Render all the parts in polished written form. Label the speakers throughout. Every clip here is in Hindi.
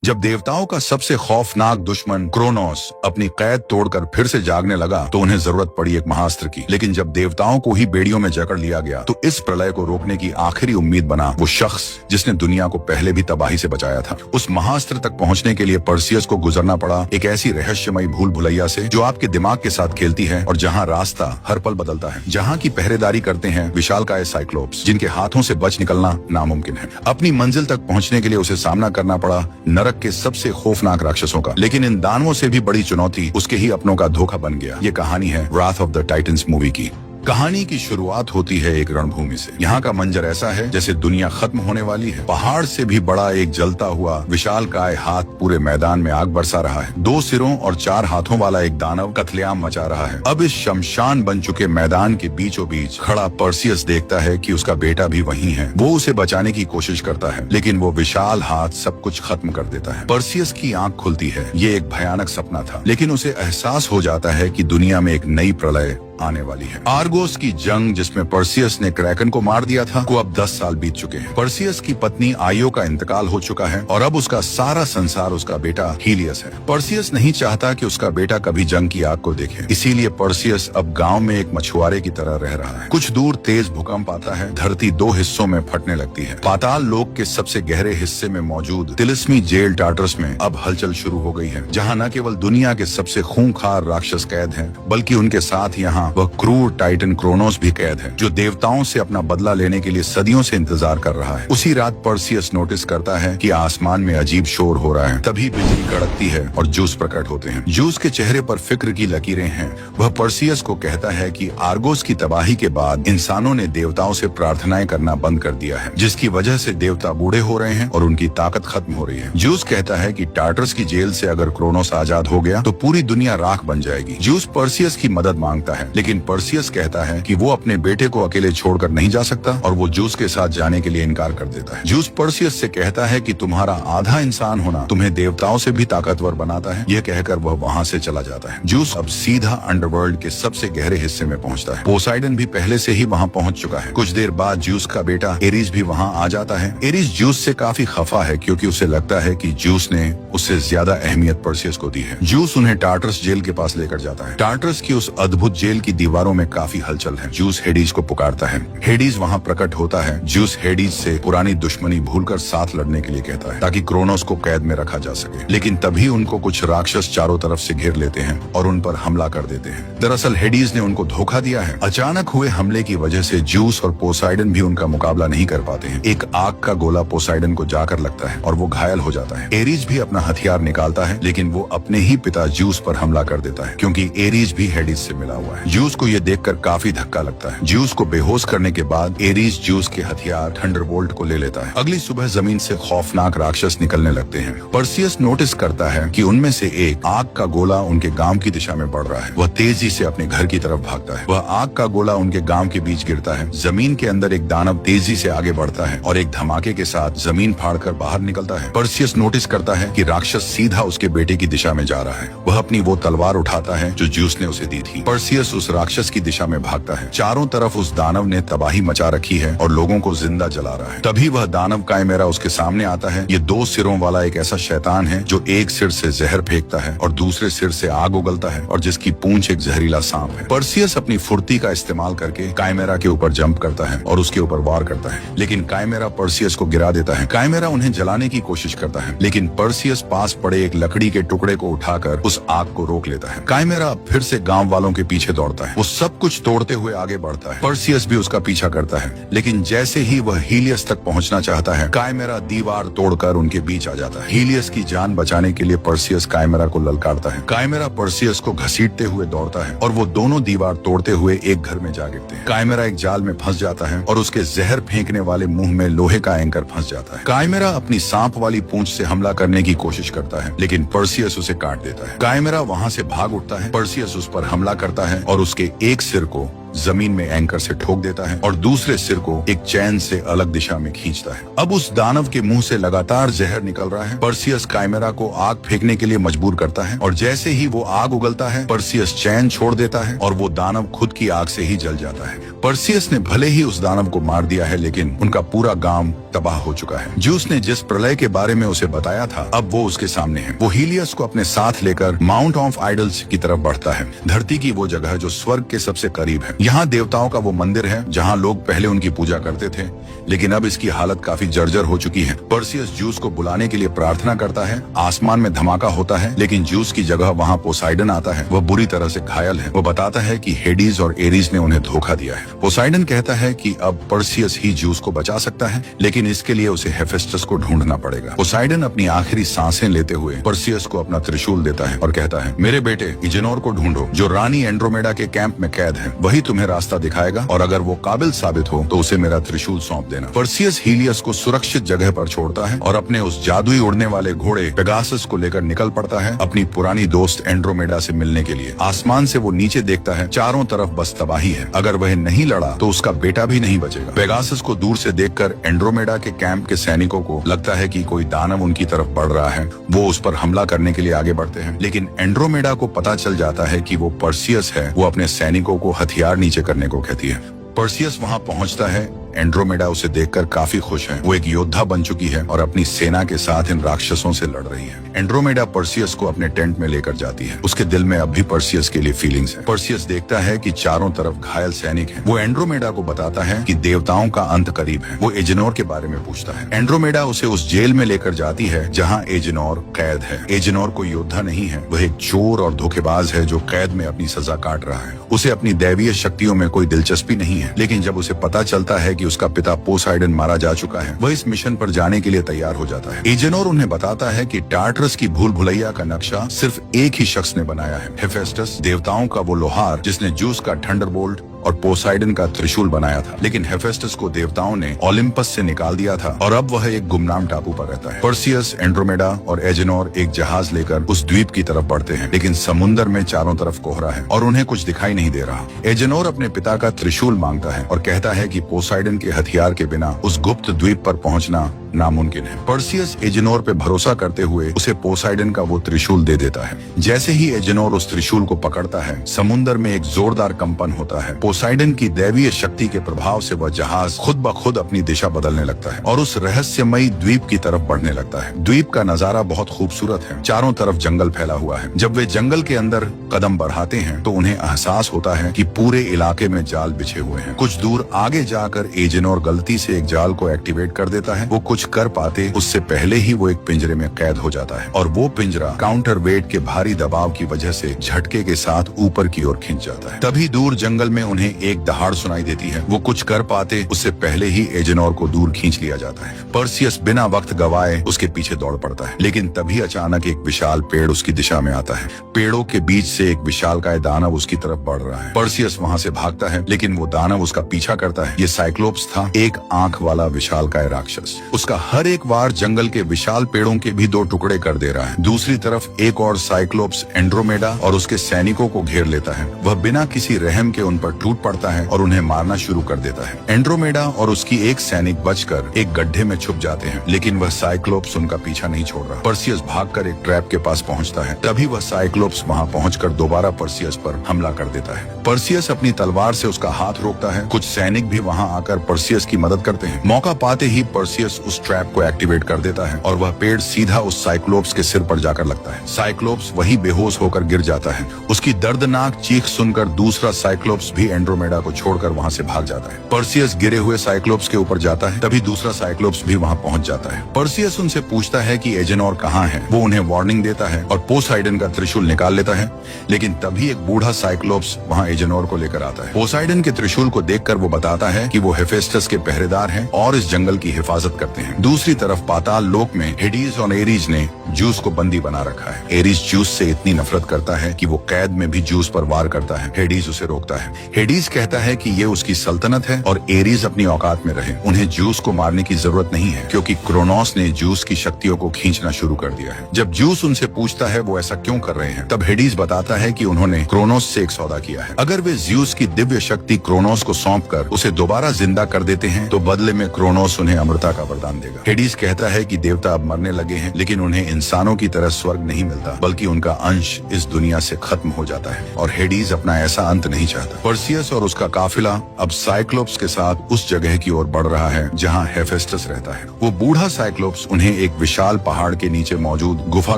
Speaker 1: जब देवताओं का सबसे खौफनाक दुश्मन क्रोनोस अपनी कैद तोड़कर फिर से जागने लगा तो उन्हें जरूरत पड़ी एक महास्त्र की। लेकिन जब देवताओं को ही बेड़ियों में जकड़ लिया गया तो इस प्रलय को रोकने की आखिरी उम्मीद बना वो शख्स जिसने दुनिया को पहले भी तबाही से बचाया था। उस महास्त्र तक पहुंचने के लिए पर्सियस को गुजरना पड़ा एक ऐसी रहस्यमयी भूल भुलैया से जो आपके दिमाग के साथ खेलती है और जहाँ रास्ता हर पल बदलता है, जहाँ की पहरेदारी करते हैं विशालकाय साइक्लोप्स जिनके हाथों से बच निकलना नामुमकिन है। अपनी मंजिल तक पहुंचने के लिए उसे सामना करना पड़ा नरक के सबसे खौफनाक राक्षसों का। लेकिन इन दानवों से भी बड़ी चुनौती उसके ही अपनों का धोखा बन गया। ये कहानी है राथ ऑफ द टाइटन्स मूवी की। कहानी की शुरुआत होती है एक रणभूमि से। यहाँ का मंजर ऐसा है जैसे दुनिया खत्म होने वाली है। पहाड़ से भी बड़ा एक जलता हुआ विशालकाय हाथ पूरे मैदान में आग बरसा रहा है। 2 सिरों और 4 हाथों वाला एक दानव कत्लेआम मचा रहा है। अब इस शमशान बन चुके मैदान के बीचों बीच खड़ा पर्सियस देखता है कि उसका बेटा भी वहीं है। वो उसे बचाने की कोशिश करता है लेकिन वो विशाल हाथ सब कुछ खत्म कर देता है। पर्सियस की आंख खुलती है। ये एक भयानक सपना था लेकिन उसे एहसास हो जाता है कि दुनिया में एक नई प्रलय आने वाली है। आर्गोस की जंग जिसमें पर्सियस ने क्रैकन को मार दिया था को अब 10 साल बीत चुके हैं। पर्सियस की पत्नी आयो का इंतकाल हो चुका है और अब उसका सारा संसार उसका बेटा हीलियस है। पर्सियस नहीं चाहता कि उसका बेटा कभी जंग की आग को देखे, इसीलिए पर्सियस अब गांव में एक मछुआरे की तरह रह रहा है। कुछ दूर तेज भूकंप आता है। धरती 2 हिस्सों में फटने लगती है। पाताल लोक के सबसे गहरे हिस्से में मौजूद तिलिस्मी जेल टार्टरस में अब हलचल शुरू हो गई है, जहाँ न केवल दुनिया के सबसे खूंखार राक्षस कैद हैं बल्कि उनके साथ यहाँ वह क्रूर टाइटन क्रोनोस भी कैद है जो देवताओं से अपना बदला लेने के लिए सदियों से इंतजार कर रहा है। उसी रात पर्सियस नोटिस करता है कि आसमान में अजीब शोर हो रहा है। तभी बिजली कड़कती है और जूस प्रकट होते हैं। जूस के चेहरे पर फिक्र की लकीरें हैं। वह पर्सियस को कहता है कि आर्गोस की तबाही के बाद इंसानों ने देवताओं से प्रार्थनाएं करना बंद कर दिया है, जिसकी वजह से देवता बूढ़े हो रहे हैं और उनकी ताकत खत्म हो रही है। जूस कहता है कि टार्टरस की जेल से अगर क्रोनोस आजाद हो गया तो पूरी दुनिया राख बन जाएगी। जूस पर्सियस की मदद मांगता है लेकिन पर्सियस कहता है कि वो अपने बेटे को अकेले छोड़कर नहीं जा सकता और वो जूस के साथ जाने के लिए इनकार कर देता है। जूस पर्सियस से कहता है कि तुम्हारा आधा इंसान होना तुम्हें देवताओं से भी ताकतवर बनाता है। यह कहकर वह वहाँ से चला जाता है। जूस अब सीधा अंडरवर्ल्ड के सबसे गहरे हिस्से में पहुँचता है। पोसाइडन भी पहले से ही वहाँ पहुँच चुका है। कुछ देर बाद जूस का बेटा एरिस भी वहाँ आ जाता है। एरिस जूस से काफी खफा है क्योंकि उसे लगता है कि जूस ने उससे ज्यादा अहमियत पर्सियस को दी है। जूस उन्हें टार्टरस जेल के पास लेकर जाता है। टार्टरस की उस अद्भुत जेल की दीवारों में काफी हलचल है। जूस हेडीज को पुकारता है। हेडीज वहाँ प्रकट होता है। जूस हेडीज से पुरानी दुश्मनी भूलकर साथ लड़ने के लिए कहता है ताकि क्रोनोस को कैद में रखा जा सके। लेकिन तभी उनको कुछ राक्षस चारों तरफ से घेर लेते हैं और उन पर हमला कर देते हैं। दरअसल हेडीज ने उनको धोखा दिया है। अचानक हुए हमले की वजह से जूस और पोसाइडन भी उनका मुकाबला नहीं कर पाते हैं। एक आग का गोला पोसाइडन को जाकर लगता है और वो घायल हो जाता है। एरीज भी अपना हथियार निकालता है लेकिन वो अपने ही पिता जूस पर हमला कर देता है क्योंकि एरीज भी हेडीज से मिला हुआ है। जूस को ये देखकर काफी धक्का लगता है। जूस को बेहोश करने के बाद एरीज जूस के हथियार थंडरबोल्ट को ले लेता है। अगली सुबह जमीन से खौफनाक राक्षस निकलने लगते हैं। पर्सियस नोटिस करता है कि उनमें से एक आग का गोला उनके गांव की दिशा में बढ़ रहा है। वह तेजी से अपने घर की तरफ भागता है। वह आग का गोला उनके गांव के बीच गिरता है। जमीन के अंदर एक दानव तेजी से आगे बढ़ता है और एक धमाके के साथ जमीन फाड़कर बाहर निकलता है। पर्सियस नोटिस करता है कि राक्षस सीधा उसके बेटे की दिशा में जा रहा है। वह अपनी वो तलवार उठाता है जो जूस ने उसे दी थी। पर्सियस उस राक्षस की दिशा में भागता है। चारों तरफ उस दानव ने तबाही मचा रखी है और लोगों को जिंदा जला रहा है। तभी वह दानव काइमेरा उसके सामने आता है। ये 2 सिरों वाला एक ऐसा शैतान है जो एक सिर से जहर फेंकता है और दूसरे सिर से आग उगलता है और जिसकी पूंछ एक जहरीला सांप है। पर्सियस अपनी फुर्ती का इस्तेमाल करके काइमेरा के ऊपर जंप करता है और उसके ऊपर वार करता है लेकिन काइमेरा पर्सियस को गिरा देता है। काइमेरा उन्हें जलाने की कोशिश करता है लेकिन पर्सियस पास पड़े एक लकड़ी के टुकड़े को उठाकर उस आग को रोक लेता है। काइमेरा फिर से गाँव वालों के पीछे दौड़ता है। वो सब कुछ तोड़ते हुए आगे बढ़ता है। पर्सियस भी उसका पीछा करता है लेकिन जैसे ही वह हीलियस तक पहुंचना चाहता है काइमेरा दीवार तोड़कर उनके बीच आ जाता है। हीलियस की जान बचाने के लिए पर्सियस काइमेरा को ललकारता है। काइमेरा पर्सियस को घसीटते हुए दौड़ता है और वो दोनों दीवार तोड़ते हुए एक घर में जा गिरते हैं। काइमेरा एक जाल में फंस जाता है और उसके जहर फेंकने वाले मुंह में लोहे का एंकर फंस जाता है। काइमेरा अपनी सांप वाली पूंछ से हमला करने की कोशिश करता है लेकिन पर्सियस उसे काट देता है। काइमेरा वहाँ से भाग उठता है। पर्सियस उस पर हमला करता है और उसके एक सिर को जमीन में एंकर से ठोक देता है और दूसरे सिर को एक चैन से अलग दिशा में खींचता है। अब उस दानव के मुंह से लगातार जहर निकल रहा है। पर्सियस काइमेरा को आग फेंकने के लिए मजबूर करता है और जैसे ही वो आग उगलता है, पर्सियस चैन छोड़ देता है और वो दानव खुद की आग से ही जल जाता है। पर्सियस ने भले ही उस दानव को मार दिया है, लेकिन उनका पूरा गांव तबाह हो चुका है। ज्यूस ने जिस प्रलय के बारे में उसे बताया था, अब वो उसके सामने है। वो हीलियस को अपने साथ लेकर माउंट ऑफ आइडल्स की तरफ बढ़ता है, धरती की वो जगह जो स्वर्ग के सबसे करीब है। यहाँ देवताओं का वो मंदिर है जहाँ लोग पहले उनकी पूजा करते थे, लेकिन अब इसकी हालत काफी जर्जर हो चुकी है। पर्सियस ज्यूस को बुलाने के लिए प्रार्थना करता है। आसमान में धमाका होता है, लेकिन ज्यूस की जगह वहाँ पोसाइडन आता है। वह बुरी तरह से घायल है। वो बताता है कि हेडीज और एरीज ने उन्हें धोखा दिया है। पोसाइडन कहता है कि अब पर्सियस ही ज्यूस को बचा सकता है, लेकिन इसके लिए उसे हेफेस्टस को ढूंढना पड़ेगा। पोसाइडन अपनी आखिरी सांसें लेते हुए पर्सियस को अपना त्रिशूल देता है और कहता है, मेरे बेटे इजेनोर को ढूंढो, जो रानी एंड्रोमेडा के कैंप में कैद है। वही तुम्हें रास्ता दिखाएगा और अगर वो काबिल साबित हो तो उसे मेरा त्रिशूल सौंप देना। पर्सियस हीलियस को सुरक्षित जगह पर छोड़ता है और अपने उस जादुई उड़ने वाले घोड़े पेगासस को लेकर निकल पड़ता है अपनी पुरानी दोस्त एंड्रोमेडा से मिलने के लिए। आसमान से वो नीचे देखता है, चारों तरफ बस तबाही है। अगर वह नहीं लड़ा तो उसका बेटा भी नहीं बचेगा। पेगासस को दूर से देखकर एंड्रोमेडा के कैंप के सैनिकों को लगता है कि कोई दानव उनकी तरफ बढ़ रहा है। वो उस पर हमला करने के लिए आगे बढ़ते हैं, लेकिन एंड्रोमेडा को पता चल जाता है कि वो पर्सियस है। वो अपने सैनिकों को हथियार नीचे करने को कहती है। पर्सियस वहाँ पहुँचता है। एंड्रोमेडा उसे देखकर काफी खुश है। वो एक योद्धा बन चुकी है और अपनी सेना के साथ इन राक्षसों से लड़ रही है। एंड्रोमेडा पर्सियस को अपने टेंट में लेकर जाती है। उसके दिल में अब भी पर्सियस के लिए फीलिंग्स है। पर्सियस देखता है कि चारों तरफ घायल सैनिक हैं। वो एंड्रोमेडा को बताता है कि देवताओं का अंत करीब है। वो एजेनोर के बारे में पूछता है। एंड्रोमेडा उसे उस जेल में लेकर जाती है जहाँ एजेनोर कैद है। एजेनोर कोई योद्धा नहीं है, वह एक चोर और धोखेबाज है जो कैद में अपनी सजा काट रहा है। उसे अपनी दैवीय शक्तियों में कोई दिलचस्पी नहीं है, लेकिन जब उसे पता चलता है कि उसका पिता पोसाइडन मारा जा चुका है, वह इस मिशन पर जाने के लिए तैयार हो जाता है। एजेनोर उन्हें बताता है कि टार्टरस की भूल भुलैया का नक्शा सिर्फ एक ही शख्स ने बनाया है, हेफेस्टस, देवताओं का वो लोहार जिसने ज्यूस का थंडरबोल्ट और पोसाइडन का त्रिशूल बनाया था। लेकिन हेफेस्टस को देवताओं ने ओलिम्पस से निकाल दिया था और अब वह एक गुमनाम टापू पर रहता है। पर्सियस, एंड्रोमेडा और एजेनोर एक जहाज लेकर उस द्वीप की तरफ बढ़ते हैं, लेकिन समुन्दर में चारों तरफ कोहरा है और उन्हें कुछ दिखाई नहीं दे रहा। एजेनोर अपने पिता का त्रिशूल मांगता है और कहता है कि पोसाइडन के हथियार के बिना उस गुप्त द्वीप पर पहुंचना नामुमकिन है। पर्सियस एजेनोर पे भरोसा करते हुए उसे पोसाइडन का वो त्रिशूल दे देता है। जैसे ही एजेनोर उस त्रिशूल को पकड़ता है, समुन्दर में एक जोरदार कंपन होता है। पोसाइडन की दैवीय शक्ति के प्रभाव से वह जहाज खुद ब खुद अपनी दिशा बदलने लगता है और उस रहस्यमयी द्वीप की तरफ बढ़ने लगता है। द्वीप का नजारा बहुत खूबसूरत है। चारों तरफ जंगल फैला हुआ है। जब वे जंगल के अंदर कदम बढ़ाते हैं तो उन्हें एहसास होता है कि पूरे इलाके में जाल बिछे हुए हैं। कुछ दूर आगे जाकर एजेनोर गलती से एक जाल को एक्टिवेट कर देता है। वो कुछ कर पाते उससे पहले ही वो एक पिंजरे में कैद हो जाता है और वो पिंजरा काउंटर वेट के भारी दबाव की वजह से झटके के साथ ऊपर की ओर खिंच जाता है। तभी दूर जंगल में उन्हें एक दहाड़ सुनाई देती है। वो कुछ कर पाते उससे पहले ही एजेनोर को दूर खींच लिया जाता है। पर्सियस बिना वक्त गवाए उसके पीछे दौड़ पड़ता है, लेकिन तभी अचानक एक विशाल पेड़ उसकी दिशा में आता है। पेड़ों के बीच से एक विशालकाय दानव उसकी तरफ बढ़ रहा है। पर्सियस वहाँ से भागता है, लेकिन वो दानव उसका पीछा करता है। ये साइक्लोप्स था, एक आंख वाला विशालकाय राक्षस। उसका हर एक वार जंगल के विशाल पेड़ों के भी दो टुकड़े कर दे रहा है। दूसरी तरफ एक और साइक्लोप्स एंड्रोमेडा और उसके सैनिकों को घेर लेता है। वह बिना किसी रहम के उन पर टूट पड़ता है और उन्हें मारना शुरू कर देता है। एंड्रोमेडा और उसकी एक सैनिक बचकर एक गड्ढे में छुप जाते हैं, लेकिन वह साइक्लोप्स उनका पीछा नहीं छोड़ रहा। पर्सियस भागकर एक ट्रैप के पास पहुंचता है। तभी वह साइक्लोप्स वहां पहुंचकर दोबारा पर्सियस पर हमला कर देता है। पर्सियस अपनी तलवार से उसका हाथ रोकता है। कुछ सैनिक भी वहां आकर पर्सियस की मदद करते हैं। मौका पाते ही पर्सियस उस ट्रैप को एक्टिवेट कर देता है और वह पेड़ सीधा उस साइक्लोप्स के सिर पर जाकर लगता है। साइक्लोप्स वही बेहोश होकर गिर जाता है। उसकी दर्दनाक चीख सुनकर दूसरा साइक्लोप्स भी एंड्रोमेडा को छोड़कर वहां से भाग जाता है। पर्सियस गिरे हुए साइक्लोप्स के ऊपर जाता है। तभी दूसरा साइक्लोप्स भी वहां पहुंच जाता है। पर्सियस उनसे पूछता है कि एजेनोर कहाँ है। वो उन्हें वार्निंग देता है और पोसाइडन का त्रिशूल निकाल लेता है, लेकिन तभी एक बूढ़ा साइक्लोप्स वहां एजेनोर को लेकर आता है। पोसाइडन के त्रिशूल को देखकर वो बताता है कि वो हेफेस्टस के पहरेदार हैं और इस जंगल की हिफाजत करते हैं। दूसरी तरफ पाताल लोक में हेडीज और एरीज ने ज्यूस को बंदी बना रखा है। एरीज ज्यूस से इतनी नफरत करता है कि वो कैद में भी ज्यूस पर वार करता है। हेडीज उसे रोकता है। हेडीज कहता है कि ये उसकी सल्तनत है और एरीज अपनी औकात में रहे। उन्हें ज्यूस को मारने की जरूरत नहीं है क्योंकि क्रोनोस ने ज्यूस की शक्तियों को खींचना शुरू कर दिया है। जब ज्यूस उनसे पूछता है वो ऐसा क्यों कर रहे हैं, तब हेडीज बताता है कि उन्होंने क्रोनोस से एक सौदा किया है। अगर वे ज्यूस की दिव्य शक्ति क्रोनोस को सौंपकर उसे दोबारा जिंदा कर देते हैं तो बदले में क्रोनोस उन्हें अमरता का वरदान देगा। हेडीज कहता है कि देवता अब मरने लगे हैं, लेकिन उन्हें इंसानों की तरह स्वर्ग नहीं मिलता, बल्कि उनका अंश इस दुनिया से खत्म हो जाता है और हेडीज अपना ऐसा अंत नहीं चाहता। पर्सियस और उसका काफिला अब साइक्लोप्स के साथ उस जगह की ओर बढ़ रहा है जहाँ हेफेस्टस रहता है। वो बूढ़ा साइक्लोप्स उन्हें एक विशाल पहाड़ के नीचे मौजूद गुफा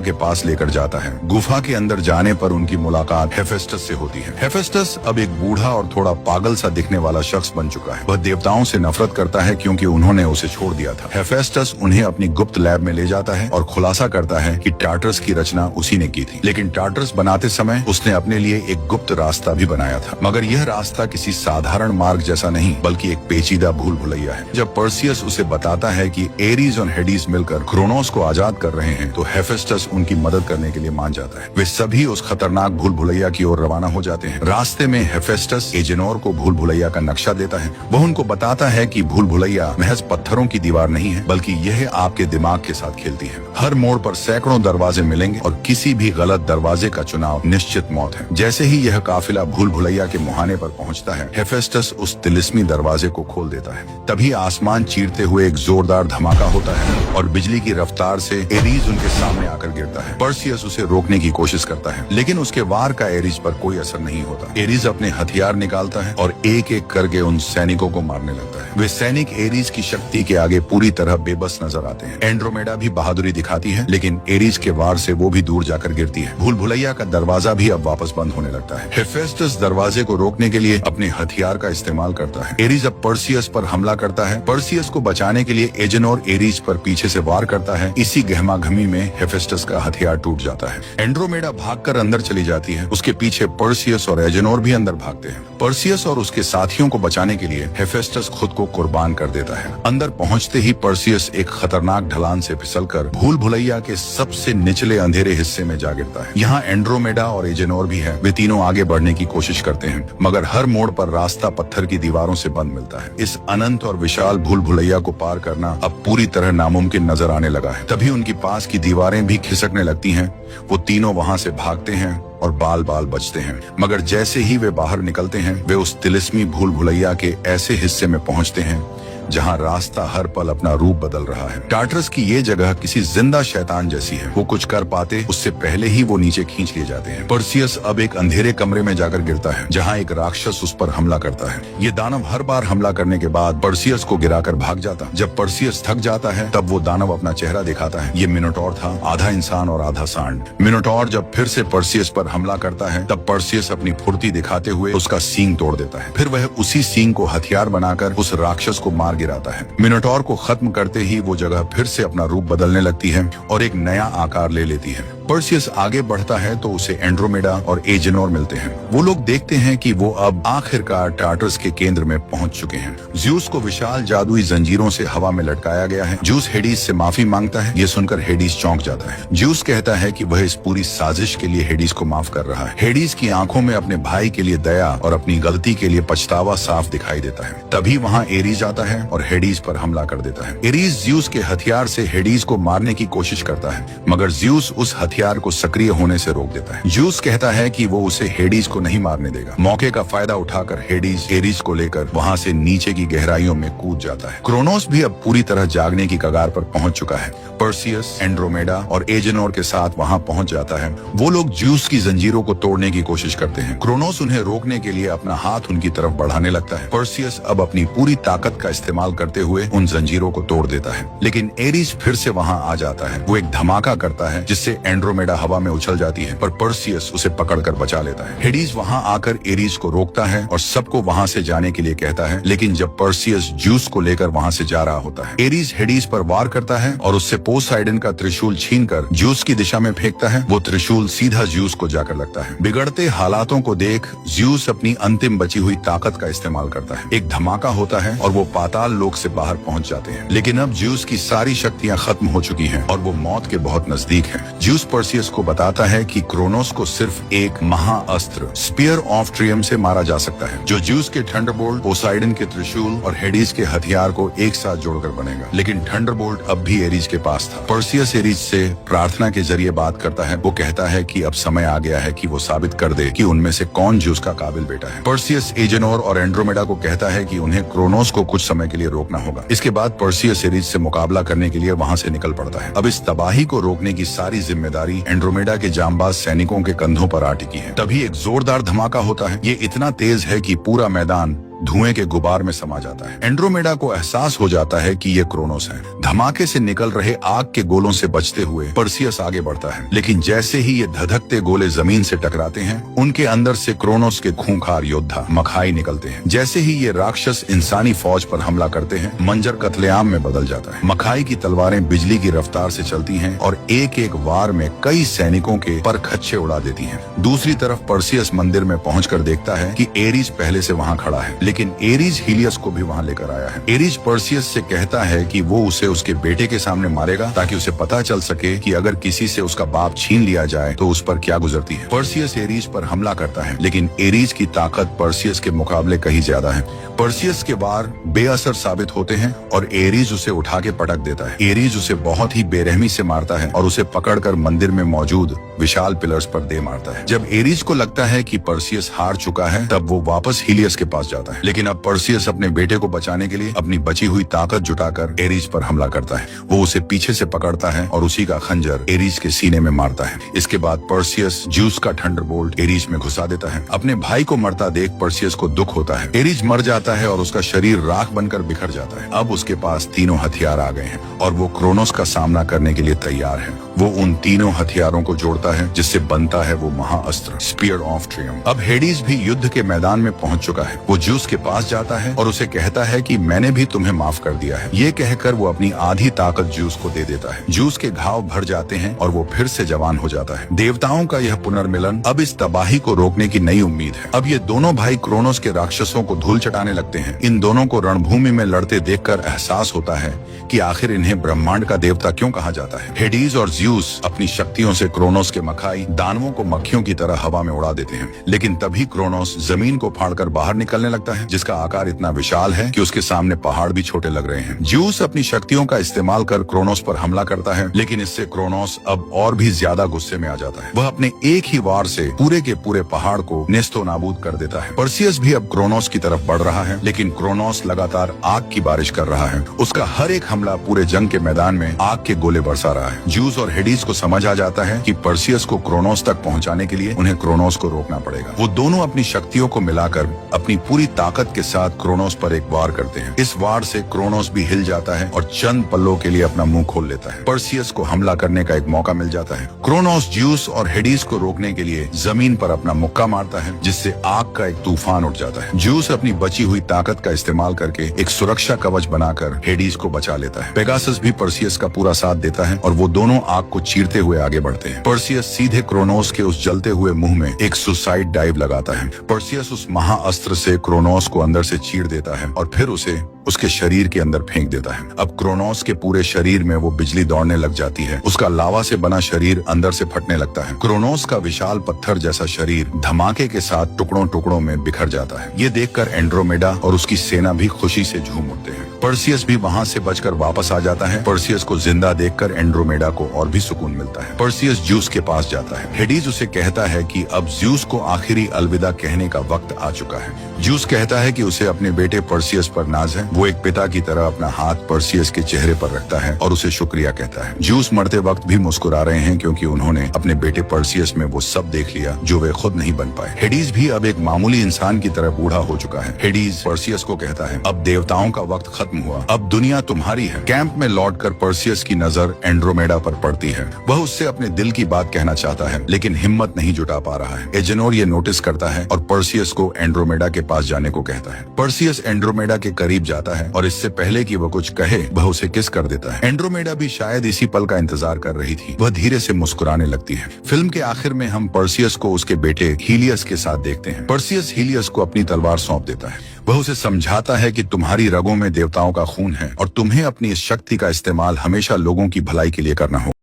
Speaker 1: के पास लेकर जाता है। गुफा के अंदर जाने पर उनकी मुलाकात हेफेस्टस से होती है। हेफेस्टस अब एक बूढ़ा और थोड़ा पागल सा दिखने वाला शख्स बन चुका है। वह देवताओं से नफरत करता है क्योंकि उन्होंने उसे छोड़ दिया था। हेफेस्टस उन्हें अपनी गुप्त लैब में ले जाता है और खुलासा करता है कि टार्टरस की रचना उसी ने की थी, लेकिन टार्टरस बनाते समय उसने अपने लिए एक गुप्त रास्ता भी बनाया था। मगर यह रास्ता किसी साधारण मार्ग जैसा नहीं बल्कि एक पेचीदा भूल भुलैया है। जब पर्सियस उसे बताता है कि एरीज और हेडीज मिलकर क्रोनोस को आजाद कर रहे हैं तो हेफेस्टस उनकी मदद करने के लिए मान जाता है। वे सभी उस खतरनाक भूल भुलैया की ओर रवाना हो जाते हैं। रास्ते में हेफेस्टस एजेनोर को भूल भुलैया का नक्शा देता है। वह उनको बताता है कि भूल भुलैया महज पत्थरों की दीवार नहीं है बल्कि यह आपके दिमाग के साथ खेलती है। हर मोड़ पर सैकड़ों दरवाजे मिलेंगे और किसी भी गलत दरवाजे का चुनाव निश्चित मौत है। जैसे ही यह काफिला भूल भुलैया के मुहाने पर पहुंचता है, हेफेस्टस उस तिलिस्मी दरवाजे को खोल देता है। तभी आसमान चीरते हुए एक जोरदार धमाका होता है और बिजली की रफ्तार से एरीज उनके सामने आकर गिरता है। पर्सियस उसे रोकने की कोशिश करता है, लेकिन उसके वार का एरीज पर कोई असर नहीं होता। एरीज अपने हथियार निकालता है और एक एक करके उन सैनिकों को मारने लगता है। वे सैनिक एरीज की शक्ति के आगे पूरी तरह बेबस नजर आते हैं। एंड्रोमेडा भी बहादुरी दिखाती है, लेकिन एरीज के वार से वो भी दूर जाकर गिरती है। भूल भुलैया का दरवाजा भी अब वापस बंद होने लगता है। हेफेस्टस दरवाजे को रोकने के लिए अपने हथियार का इस्तेमाल करता है। एरीज अब पर्सियस पर हमला करता है। पर्सियस को बचाने के लिए एजेनोर एरीज पर पीछे से वार करता है। इसी गहमागहमी में हेफेस्टस का हथियार टूट जाता है। एंड्रोमेडा भागकर अंदर चली जाती है। उसके पीछे पर्सियस और एजेनोर भी अंदर भागते हैं। पर्सियस और उसके साथियों को बचाने के लिए हेफेस्टस खुद को कुर्बान कर देता है। अंदर पहुंचते ही पर्सियस एक खतरनाक ढलान से फिसलकर भूल भुलैया के सबसे निचले अंधेरे हिस्से में जा गिरता है। यहाँ एंड्रोमेडा और एजेनोर भी है। वे तीनों आगे बढ़ने की कोशिश करते हैं, मगर हर मोड़ पर रास्ता पत्थर की दीवारों से बंद मिलता है। इस अनंत और विशाल भूल भुलैया को पार करना अब पूरी तरह नामुमकिन नजर आने लगा है। तभी उनकी पास की दीवारें भी खिसकने लगती हैं। वो तीनों वहाँ से भागते हैं और बाल बाल बचते हैं, मगर जैसे ही वे बाहर निकलते हैं वे उस तिलिस्मी भूल भुलैया के ऐसे हिस्से में पहुंचते हैं जहां रास्ता हर पल अपना रूप बदल रहा है। टार्टरस की ये जगह किसी जिंदा शैतान जैसी है। वो कुछ कर पाते उससे पहले ही वो नीचे खींच लिए जाते हैं। पर्सियस अब एक अंधेरे कमरे में जाकर गिरता है जहां एक राक्षस उस पर हमला करता है। ये दानव हर बार हमला करने के बाद पर्सियस को गिराकर भाग जाता। जब पर्सियस थक जाता है तब वो दानव अपना चेहरा दिखाता है। ये मिनोटॉर था, आधा इंसान और आधा सांड। मिनोटॉर जब फिर से पर्सियस पर हमला करता है तब पर्सियस अपनी फुर्ती दिखाते हुए उसका सींग तोड़ देता है। फिर वह उसी सींग को हथियार बनाकर उस राक्षस को मार गिराता है। मिनोटॉर को खत्म करते ही वो जगह फिर से अपना रूप बदलने लगती है और एक नया आकार ले लेती है। पर्सियस आगे बढ़ता है तो उसे एंड्रोमेडा और एजेनोर मिलते हैं। वो लोग देखते हैं कि वो अब आखिरकार टार्टरस के केंद्र में पहुंच चुके हैं। ज्यूस को विशाल जादुई जंजीरों से हवा में लटकाया गया है। ज्यूस हेडीज से माफी मांगता है। ये सुनकर हेडीज चौंक जाता है। ज्यूस कहता है कि वह इस पूरी साजिश के लिए हेडीज को माफ कर रहा है। हेडीज की आंखों में अपने भाई के लिए दया और अपनी गलती के लिए पछतावा साफ दिखाई देता है। तभी वहाँ एरीज आता है और हेडीज पर हमला कर देता है। एरीज ज्यूस के हथियार से हेडीज को मारने की कोशिश करता है, मगर ज्यूस उस हथियार को सक्रिय होने से रोक देता है। ज्यूस कहता है कि वो उसे हेडीज को नहीं मारने देगा। मौके का फायदा उठाकर हेडीज एरीज को लेकर वहाँ से नीचे की गहराइयों में कूद जाता है। क्रोनोस भी अब पूरी तरह जागने की कगार पर पहुंच चुका है। पर्सियस, एंड्रोमेडा और एजेनोर के साथ वहाँ पहुंच जाता है। वो लोग ज्यूस की जंजीरों को तोड़ने की कोशिश करते हैं। क्रोनोस उन्हें रोकने के लिए अपना हाथ उनकी तरफ बढ़ाने लगता है। पर्सियस अब अपनी पूरी ताकत का इस्तेमाल करते हुए उन जंजीरों को तोड़ देता है, लेकिन एरीज फिर से वहाँ आ जाता है। वो एक धमाका करता है जिससे एंड्रोमेडा एंड्रोमेडा हवा में उछल जाती है, पर पर्सियस उसे पकड़कर बचा लेता है। हेडीज वहां आकर एरीज को रोकता है और सबको वहां से जाने के लिए कहता है, लेकिन जब पर्सियस ज्यूस को लेकर वहां से जा रहा होता है, एरीज हेडीज पर वार करता है और उससे पोसाइडन का त्रिशूल छीनकर ज्यूस की दिशा में फेंकता है। वो त्रिशूल सीधा ज्यूस को जाकर लगता है। बिगड़ते हालातों को देख ज्यूस अपनी अंतिम बची हुई ताकत का इस्तेमाल करता है। एक धमाका होता है और वो पाताल लोक से बाहर पहुंच जाते हैं, लेकिन अब ज्यूस की सारी शक्तियां खत्म हो चुकी हैं और वो मौत के बहुत नजदीक है। ज्यूस पर्सियस को बताता है कि क्रोनोस को सिर्फ एक महाअस्त्र स्पीयर ऑफ ट्रियम से मारा जा सकता है, जो ज्यूस के थंडरबोल्ट, पोसाइडन के त्रिशूल और हेडीज के हथियार को एक साथ जोड़कर बनेगा। लेकिन थंडरबोल्ट अब भी एरीज के पास था। पर्सियस एरीज से प्रार्थना के जरिए बात करता है। वो कहता है कि अब समय आ गया है कि वो साबित कर दे कि उनमें से कौन ज्यूस का काबिल बेटा है। पर्सियस एजेनोर और एंड्रोमेडा को कहता है कि उन्हें क्रोनोस को कुछ समय के लिए रोकना होगा। इसके बाद पर्सियस एरीज से मुकाबला करने के लिए वहां से निकल पड़ता है। अब इस तबाही को रोकने की सारी जिम्मेदारी एंड्रोमेडा के जांबाज सैनिकों के कंधों पर आ टिकी है। तभी एक जोरदार धमाका होता है। ये इतना तेज है कि पूरा मैदान धुएं के गुबार में समा जाता है। एंड्रोमेडा को एहसास हो जाता है कि ये क्रोनोस है। धमाके से निकल रहे आग के गोलों से बचते हुए पर्सियस आगे बढ़ता है, लेकिन जैसे ही ये धधकते गोले जमीन से टकराते हैं, उनके अंदर से क्रोनोस के खूंखार योद्धा मखाई निकलते हैं। जैसे ही ये राक्षस इंसानी फौज पर हमला करते हैं, मंजर कत्लेआम में बदल जाता है। मखाई की तलवारें बिजली की रफ्तार से चलती हैं और एक एक वार में कई सैनिकों के पर खच्चे उड़ा देती हैं। दूसरी तरफ पर्सियस मंदिर में पहुंचकर देखता है कि एरीज पहले से वहां खड़ा है, लेकिन एरीज हीलियस को भी वहां लेकर आया है। एरीज पर्सियस से कहता है कि वो उसे उसके बेटे के सामने मारेगा, ताकि उसे पता चल सके कि अगर किसी से उसका बाप छीन लिया जाए तो उस पर क्या गुजरती है। पर्सियस एरीज पर हमला करता है, लेकिन एरीज की ताकत पर्सियस के मुकाबले कहीं ज्यादा है। पर्सियस के वार बेअसर साबित होते हैं और एरीज उसे उठा के पटक देता है। एरीज उसे बहुत ही बेरहमी से मारता है और उसे पकड़कर मंदिर में मौजूद विशाल पिलर्स पर दे मारता है। जब एरीज को लगता है कि पर्सियस हार चुका है, तब वो वापस हीलियस के पास जाता है, लेकिन अब पर्सियस अपने बेटे को बचाने के लिए अपनी बची हुई ताकत जुटाकर एरीज पर हमला करता है। वो उसे पीछे से पकड़ता है और उसी का खंजर एरीज के सीने में मारता है। इसके बाद पर्सियस ज्यूस का थंडरबोल्ट एरीज में घुसा देता है। अपने भाई को मरता देख पर्सियस को दुख होता है। एरीज मर जाता है और उसका शरीर राख बनकर बिखर जाता है। अब उसके पास तीनों हथियार आ गए हैं और वो क्रोनोस का सामना करने के लिए तैयार है। वो उन तीनों हथियारों को जोड़ता है, जिससे बनता है वो महाअस्त्र स्पीयर ऑफ ट्रियम। अब हेडीज भी युद्ध के मैदान में पहुंच चुका है। वो ज्यूस के पास जाता है और उसे कहता है कि मैंने भी तुम्हें माफ कर दिया है। ये कहकर वो अपनी आधी ताकत ज्यूस को दे देता है। ज्यूस के घाव भर जाते हैं और वो फिर से जवान हो जाता है। देवताओं का यह पुनर्मिलन अब इस तबाही को रोकने की नई उम्मीद है। अब ये दोनों भाई क्रोनोस के राक्षसों को धूल चटाने लगते हैं। इन दोनों को रणभूमि में लड़ते देखकर एहसास होता है कि आखिर इन्हें ब्रह्मांड का देवता क्यों कहा जाता है। हेडीज और ज्यूस अपनी शक्तियों से क्रोनोस के मखाई दानवों को मक्खियों की तरह हवा में उड़ा देते हैं, लेकिन तभी क्रोनोस जमीन को फाड़कर बाहर निकलने लगता है, जिसका आकार इतना विशाल है कि उसके सामने पहाड़ भी छोटे लग रहे हैं। ज्यूस अपनी शक्तियों का इस्तेमाल कर क्रोनोस पर हमला करता है, लेकिन इससे क्रोनोस अब और भी ज्यादा गुस्से में आ जाता है। वह अपने एक ही वार से पूरे के पूरे पहाड़ को नेस्तो नाबूद कर देता है। पर्सियस भी अब क्रोनोस की तरफ बढ़ रहा है, लेकिन क्रोनोस लगातार आग की बारिश कर रहा है। उसका हर एक हमला पूरे जंग के मैदान में आग के गोले बरसा रहा है। ज्यूस और हेडीज को समझ आ जाता है कि पर्सियस को क्रोनोस तक पहुंचाने के लिए उन्हें क्रोनोस को रोकना पड़ेगा। वो दोनों अपनी शक्तियों को मिलाकर अपनी पूरी ताकत के साथ क्रोनोस पर एक वार करते हैं। इस वार से क्रोनोस भी हिल जाता है और चंद पलों के लिए अपना मुंह खोल लेता है। पर्सियस को हमला करने का एक मौका मिल जाता है। क्रोनोस ज्यूस और हेडीज को रोकने के लिए जमीन पर अपना मुक्का मारता है, जिससे आग का एक तूफान उठ जाता है। ज्यूस अपनी बची हुई ताकत का इस्तेमाल करके एक सुरक्षा कवच बनाकर हेडीज को बचा लेता है। पेगासस भी पर्सियस का पूरा साथ देता है और वो दोनों आग को चीरते हुए आगे बढ़ते हैं। पर्सियस सीधे क्रोनोस के उस जलते हुए मुंह में एक सुसाइड डाइव लगाता है। पर्सियस उस महाअस्त्र से क्रोनोस को अंदर से चीर देता है और फिर उसे उसके शरीर के अंदर फेंक देता है। अब क्रोनोस के पूरे शरीर में वो बिजली दौड़ने लग जाती है। उसका लावा से बना शरीर अंदर से फटने लगता है। क्रोनोस का विशाल पत्थर जैसा शरीर धमाके के साथ टुकड़ों टुकड़ों में बिखर जाता है। ये देखकर एंड्रोमेडा और उसकी सेना भी खुशी से झूम उठते हैं। पर्सियस भी वहां से बचकर वापस आ जाता है। पर्सियस को जिंदा देखकर एंड्रोमेडा को और भी सुकून मिलता है। पर्सियस ज्यूस के पास जाता है। हेडीज उसे कहता है कि अब ज्यूस को आखिरी अलविदा कहने का वक्त आ चुका है। ज्यूस कहता है कि उसे अपने बेटे पर्सियस पर नाज है वो एक पिता की तरह अपना हाथ पर्सियस के चेहरे पर रखता है और उसे शुक्रिया कहता है। ज्यूस मरते वक्त भी मुस्कुरा रहे हैं क्योंकि उन्होंने अपने बेटे पर्सियस में वो सब देख लिया जो वे खुद नहीं बन पाए। हेडीज भी अब एक मामूली इंसान की तरह बूढ़ा हो चुका है। हेडीज पर्सियस को कहता है, अब देवताओं का वक्त खत्म हुआ, अब दुनिया तुम्हारी है। कैंप में लौटकर पर्सियस की नजर एंड्रोमेडा पर पड़ती है। वह उससे अपने दिल की बात कहना चाहता है लेकिन हिम्मत नहीं जुटा पा रहा है। एजेनोर ये नोटिस करता है और पर्सियस को एंड्रोमेडा के पास जाने को कहता है। पर्सियस एंड्रोमेडा के करीब जाता है और इससे पहले कि वह कुछ कहे वह उसे किस कर देता है। एंड्रोमेडा भी शायद इसी पल का इंतजार कर रही थी। वह धीरे से मुस्कुराने लगती है। फिल्म के आखिर में हम पर्सियस को उसके बेटे हीलियस के साथ देखते हैं। पर्सियस हीलियस को अपनी तलवार सौंप देता है। वह उसे समझाता है कि तुम्हारी रगों में देवताओं का खून है और तुम्हें अपनी इस शक्ति का इस्तेमाल हमेशा लोगों की भलाई के लिए करना होगा।